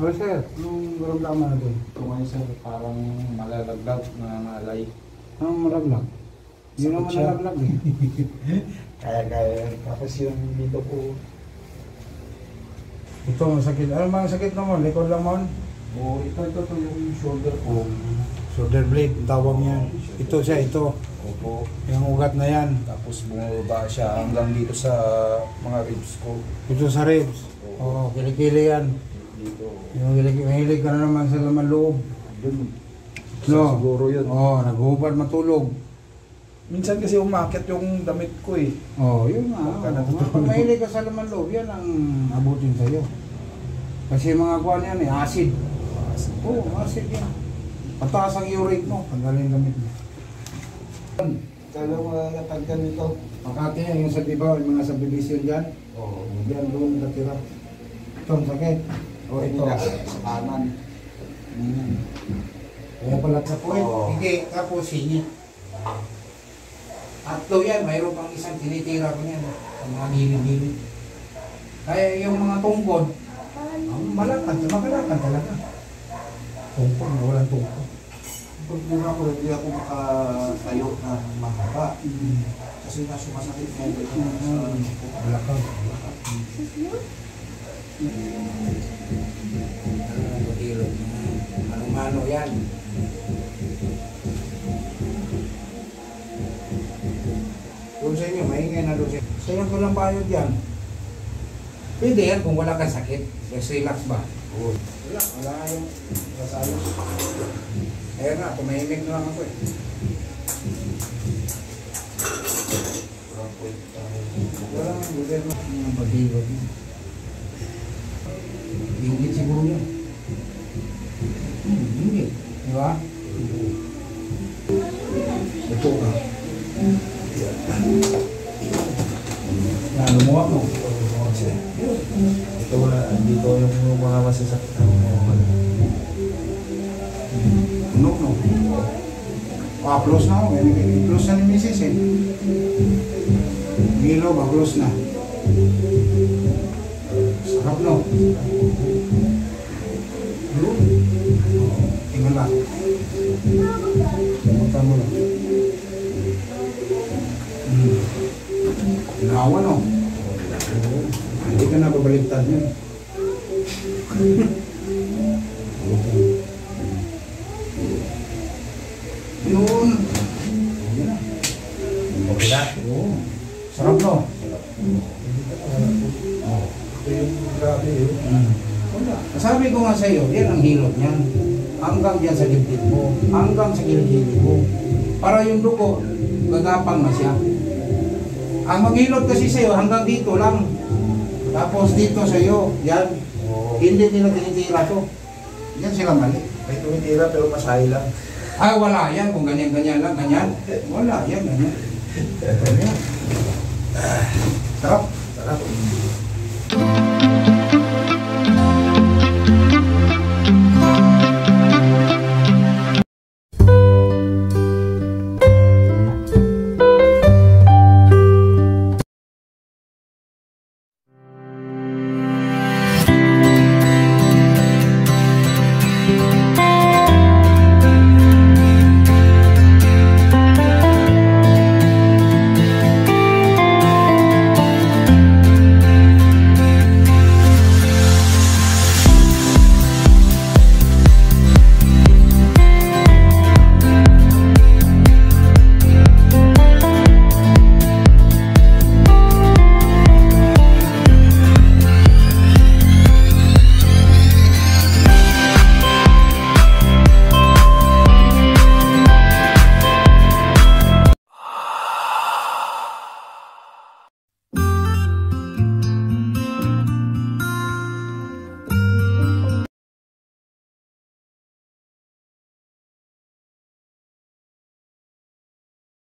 O sir, anong maramdaman natin? Kumain sir, parang malalaglag na malay. Anong malaglag? Hindi naman Sakit siya. malaglag eh. Kaya tapos yung dito po. Ito masakit. Ano ba ang sakit naman? Likod lang mo? Ito yung shoulder ko. Shoulder blade, tawag niyan. Ito siya, ito. Opo. Yung ugat na yan. Tapos bumaba siya hanggang dito sa mga ribs ko. Ito sa ribs. Oo, kilikili yan. Dito. Yung mahilig ka na naman sa laman loob. Yun. No? Siguro yun. Oo, naghubad matulog. Minsan kasi umakit yung damit ko eh. Oo, yun nga. Pagka natutulog. Pag mahilig ka sa laman loob, yan ang abutin sa'yo. Kasi mga kuwan yan eh, acid. Oo, acid yan. Pataas ang uric mo, tanggalin damit mo. Kala mo natagkan nito. Makati yan, yung sa diba, yung mga subdivision dyan. Oo. Diyan doon natira. Ito, ang sakit. O ito. Kanan. Kaya pala sa puwet. Oo. Hindi, tapos singit. At daw yan, mayroon pang isang tinitira ko yan. Sa mga gilid-gilid. Kaya yung mga tungkod, malakad, makalakad talaga. Tungkod, walang tungkod. Pag muna ko, hindi ako makatayo na mahaba. Kasi nga sumasakit mo ito sa Malakad. Mano-mano yan. Doon sa inyo, maingay na doon sa inyo. Sayang ko lang bayad yan. Pwede yan kung wala kang sakit. Just relax ba? Wala yung kasayos. Kaya nga, tumahimik na lang ako eh. Wala nga, buder mo. Ang pag-igot mo. Ingit siguro yan. Ingit. Di ba? Ito ka. Lumuwak mo. ito wala, dito yung mga masasakit na Unok no. Close na ako. Close na ni Mrs. eh. Milo ba? Close na. Sarap no. Tingnan lang. Punta mo lang. Nawa no. Hindi ka na babaliktad yun. Yun. Yun na. okay na? Oo. Sarap no? Ito yung grabe yun. Wala. Sabi ko nga sa'yo, yan ang hilot niyan. Hanggang dyan sa dibdib mo. Hanggang sa gilid mo. Para yung dugo, gagapang na siya. Ang maghilot kasi sa'yo, hanggang dito lang. Tapos dito sa'yo, yan. Hindi nila tinitira to. Yan sila mali. May tumitira pero masahe lang. Ah, wala yan. Kung ganyan-ganyan lang, ganyan. Wala yan, ganyan. Sarap. Sarap.